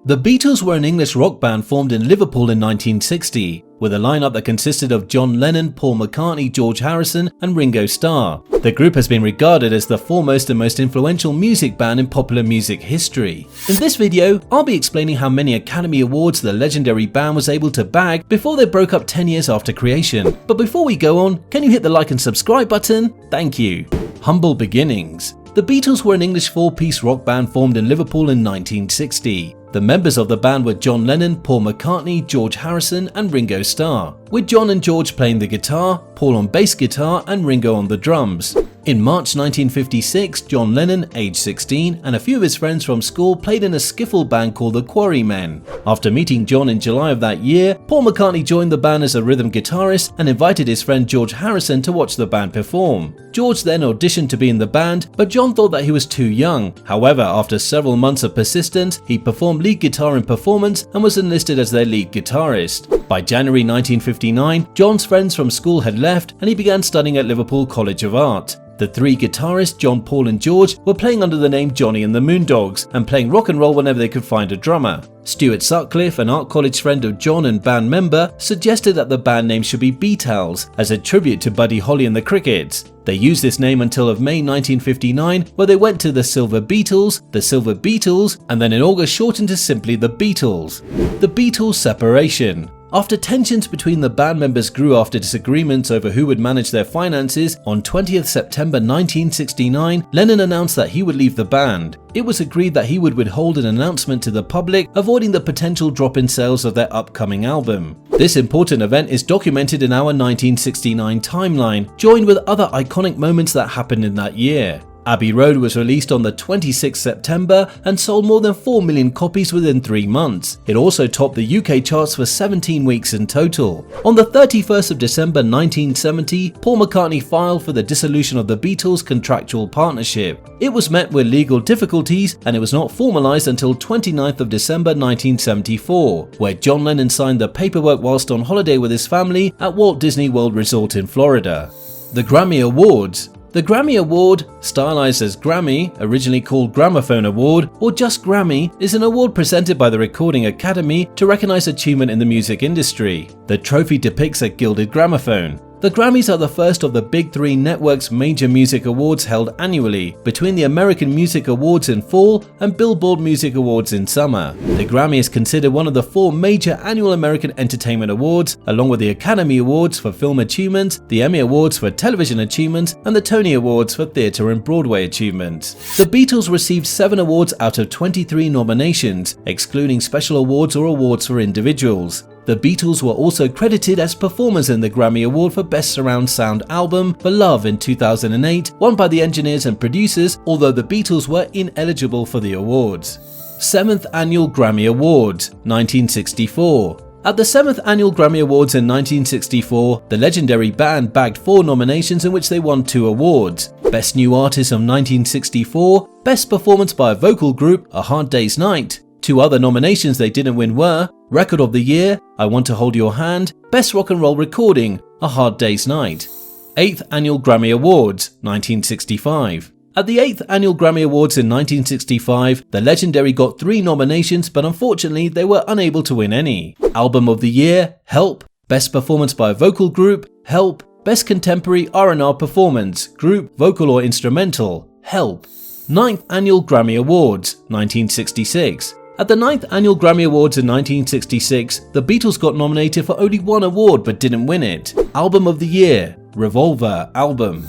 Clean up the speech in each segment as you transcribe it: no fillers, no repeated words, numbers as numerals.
The Beatles were an English rock band formed in Liverpool in 1960, with a lineup that consisted of John Lennon, Paul McCartney, George Harrison, and Ringo Starr. The group has been regarded as the foremost and most influential music band in popular music history. In this video, I'll be explaining how many Academy Awards the legendary band was able to bag before they broke up 10 years after creation. But before we go on, can you hit the like and subscribe button? Thank you. Humble beginnings. The Beatles were an English four-piece rock band formed in Liverpool in 1960. The members of the band were John Lennon, Paul McCartney, George Harrison, and Ringo Starr, with John and George playing the guitar, Paul on bass guitar, and Ringo on the drums. In March 1956, John Lennon, age 16, and a few of his friends from school played in a skiffle band called the Quarrymen. After meeting John in July of that year, Paul McCartney joined the band as a rhythm guitarist and invited his friend George Harrison to watch the band perform. George then auditioned to be in the band, but John thought that he was too young. However, after several months of persistence, he performed lead guitar in performance and was enlisted as their lead guitarist. By January 1959, John's friends from school had left and he began studying at Liverpool College of Art. The three guitarists, John, Paul and George, were playing under the name Johnny and the Moondogs and playing rock and roll whenever they could find a drummer. Stuart Sutcliffe, an art college friend of John and band member, suggested that the band name should be Beatles, as a tribute to Buddy Holly and the Crickets. They used this name until of May 1959, where they went to the Silver Beatles, the Silver Beatles, and then in August shortened to simply the Beatles. The Beatles separation. After tensions between the band members grew after disagreements over who would manage their finances, on 20th September 1969, Lennon announced that he would leave the band. It was agreed that he would withhold an announcement to the public, avoiding the potential drop in sales of their upcoming album. This important event is documented in our 1969 timeline, joined with other iconic moments that happened in that year. Abbey Road was released on the 26th September and sold more than 4 million copies within 3 months. It also topped the UK charts for 17 weeks in total. On the 31st of December 1970, Paul McCartney filed for the dissolution of the Beatles' contractual partnership. It was met with legal difficulties and it was not formalised until 29th of December 1974, where John Lennon signed the paperwork whilst on holiday with his family at Walt Disney World Resort in Florida. The Grammy Awards. The Grammy Award, stylized as Grammy, originally called Gramophone Award, or just Grammy, is an award presented by the Recording Academy to recognize achievement in the music industry. The trophy depicts a gilded gramophone. The Grammys are the first of the Big Three networks' major music awards held annually, between the American Music Awards in fall and Billboard Music Awards in summer. The Grammy is considered one of the 4 major annual American entertainment awards, along with the Academy Awards for film achievements, the Emmy Awards for television achievements, and the Tony Awards for theatre and Broadway achievements. The Beatles received 7 awards out of 23 nominations, excluding special awards or awards for individuals. The Beatles were also credited as performers in the Grammy Award for Best Surround Sound Album for Love in 2008, won by the engineers and producers, although the Beatles were ineligible for the awards. 7th Annual Grammy Awards, 1964. At the 7th Annual Grammy Awards in 1964, the legendary band bagged 4 nominations in which they won 2 awards. Best New Artist of 1964, Best Performance by a Vocal Group, A Hard Day's Night. 2 other nominations they didn't win were Record of the Year, I Want to Hold Your Hand, Best Rock and Roll Recording, A Hard Day's Night. 8th Annual Grammy Awards, 1965. At the 8th Annual Grammy Awards in 1965, the legendary got 3 nominations, but unfortunately they were unable to win any. Album of the Year, Help, Best Performance by a Vocal Group, Help, Best Contemporary R&R Performance, Group, Vocal or Instrumental, Help. 9th Annual Grammy Awards, 1966. At the 9th Annual Grammy Awards in 1966, the Beatles got nominated for only 1 award but didn't win it. Album of the Year, Revolver Album.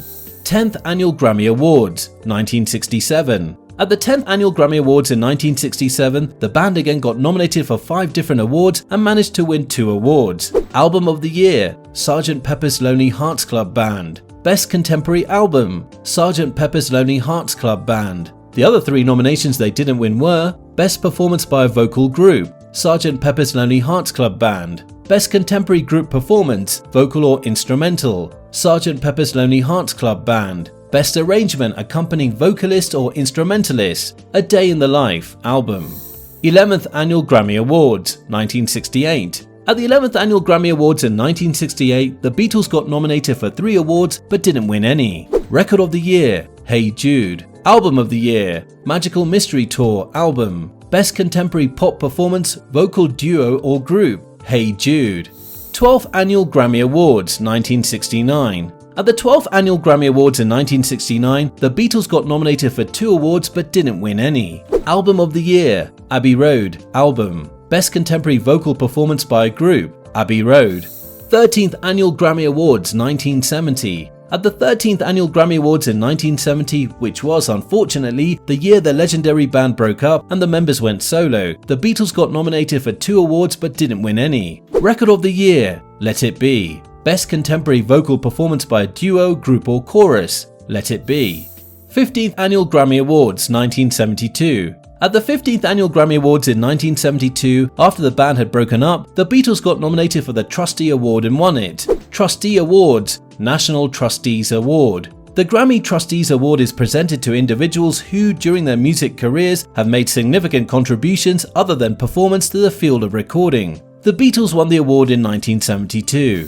10th Annual Grammy Awards, 1967. At the 10th Annual Grammy Awards in 1967, the band again got nominated for 5 different awards and managed to win 2 awards. Album of the Year, Sgt. Pepper's Lonely Hearts Club Band. Best Contemporary Album, Sgt. Pepper's Lonely Hearts Club Band. The other 3 nominations they didn't win were Best Performance by a Vocal Group, Sgt. Pepper's Lonely Hearts Club Band. Best Contemporary Group Performance, Vocal or Instrumental, Sgt. Pepper's Lonely Hearts Club Band. Best Arrangement accompanying vocalist or instrumentalist, A Day in the Life album. 11th Annual Grammy Awards, 1968. At the 11th Annual Grammy Awards in 1968, the Beatles got nominated for 3 awards but didn't win any. Record of the Year, Hey Jude. Album of the Year, Magical Mystery Tour album. Best Contemporary Pop Performance, Vocal Duo or Group, Hey Jude. 12th Annual Grammy Awards, 1969. At the 12th Annual Grammy Awards in 1969, the Beatles got nominated for 2 awards but didn't win any. Album of the Year, Abbey Road, Album. Best Contemporary Vocal Performance by a Group, Abbey Road. 13th Annual Grammy Awards, 1970. At the 13th Annual Grammy Awards in 1970, which was, unfortunately, the year the legendary band broke up and the members went solo, the Beatles got nominated for 2 awards but didn't win any. Record of the Year, Let It Be. Best Contemporary Vocal Performance by a Duo, Group or Chorus, Let It Be. 15th Annual Grammy Awards, 1972. At the 15th Annual Grammy Awards in 1972, after the band had broken up, the Beatles got nominated for the Trustee Award and won it. Trustee Awards, National Trustees Award. The Grammy Trustees Award is presented to individuals who, during their music careers, have made significant contributions other than performance to the field of recording. The Beatles won the award in 1972.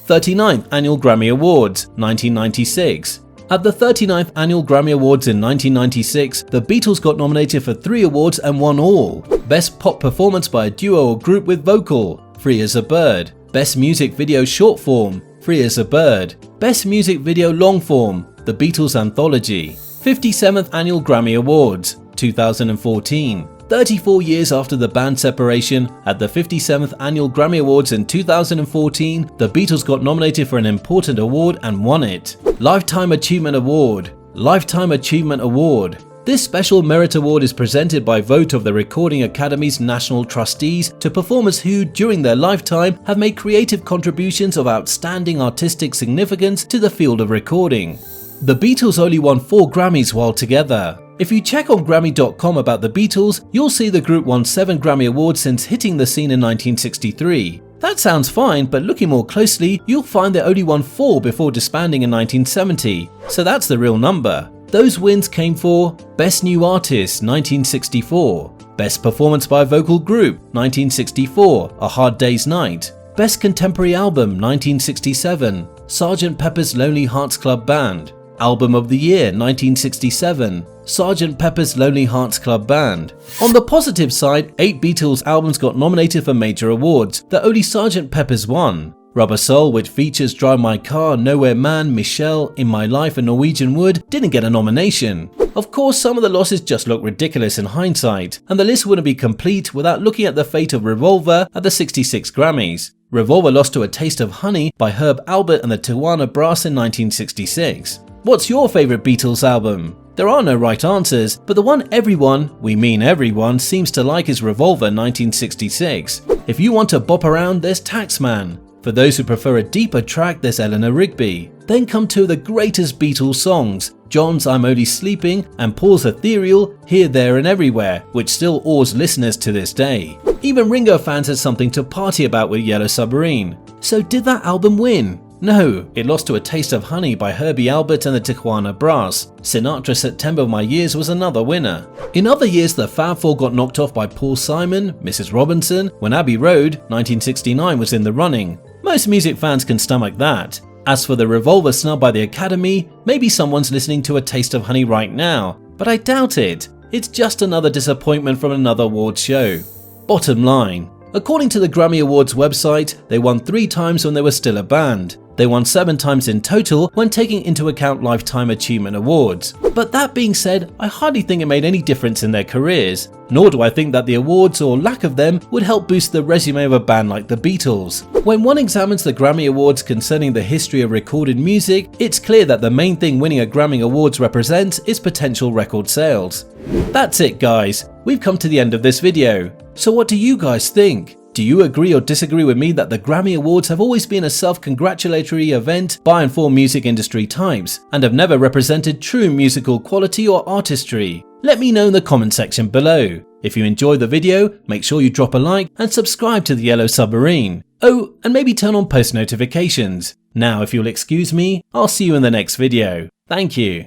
39th Annual Grammy Awards, 1996. At the 39th Annual Grammy Awards in 1996, the Beatles got nominated for 3 awards and won all. Best Pop Performance by a Duo or Group with Vocal, Free as a Bird. Best Music Video Short Form, Free as a Bird. Best Music Video Long Form, The Beatles Anthology. 57th Annual Grammy Awards, 2014. 34 years after the band separation, at the 57th Annual Grammy Awards in 2014, the Beatles got nominated for an important award and won it. Lifetime Achievement Award. Lifetime Achievement Award. This special merit award is presented by vote of the Recording Academy's National Trustees to performers who, during their lifetime, have made creative contributions of outstanding artistic significance to the field of recording. The Beatles only won 4 Grammys while together. If you check on Grammy.com about the Beatles, you'll see the group won 7 Grammy Awards since hitting the scene in 1963. That sounds fine, but looking more closely, you'll find they only won 4 before disbanding in 1970, so that's the real number. Those wins came for Best New Artist, 1964, Best Performance by a Vocal Group, 1964, A Hard Day's Night, Best Contemporary Album, 1967, Sgt. Pepper's Lonely Hearts Club Band, Album of the Year, 1967, Sgt. Pepper's Lonely Hearts Club Band. On the positive side, 8 Beatles albums got nominated for major awards that only Sgt. Pepper's won. Rubber Soul, which features Drive My Car, Nowhere Man, Michelle, In My Life and Norwegian Wood, didn't get a nomination. Of course, some of the losses just look ridiculous in hindsight, and the list wouldn't be complete without looking at the fate of Revolver at the 66 Grammys. Revolver lost to A Taste of Honey by Herb Alpert and the Tijuana Brass in 1966. What's your favourite Beatles album? There are no right answers, but the one everyone, we mean everyone, seems to like is Revolver 1966. If you want to bop around, there's Taxman. For those who prefer a deeper track, there's Eleanor Rigby. Then come 2 of the greatest Beatles songs, John's I'm Only Sleeping and Paul's ethereal Here, There and Everywhere, which still awes listeners to this day. Even Ringo fans had something to party about with Yellow Submarine. So did that album win? No, it lost to A Taste of Honey by Herbie Alpert and the Tijuana Brass. Sinatra's September of My Years was another winner. In other years, the Fab Four got knocked off by Paul Simon, Mrs. Robinson, when Abbey Road, 1969 was in the running. Most music fans can stomach that. As for the Revolver snub by the Academy, maybe someone's listening to A Taste of Honey right now, but I doubt it. It's just another disappointment from another awards show. Bottom line, according to the Grammy Awards website, they won 3 times when they were still a band. They won 7 times in total when taking into account Lifetime Achievement Awards. But that being said, I hardly think it made any difference in their careers, nor do I think that the awards or lack of them would help boost the resume of a band like the Beatles. When one examines the Grammy Awards concerning the history of recorded music, it's clear that the main thing winning a Grammy Awards represents is potential record sales. That's it guys, we've come to the end of this video. So what do you guys think? Do you agree or disagree with me that the Grammy Awards have always been a self-congratulatory event by and for music industry types, and have never represented true musical quality or artistry? Let me know in the comment section below. If you enjoyed the video, make sure you drop a like and subscribe to the Yellow Submarine. Oh, and maybe turn on post notifications. Now if you'll excuse me, I'll see you in the next video. Thank you.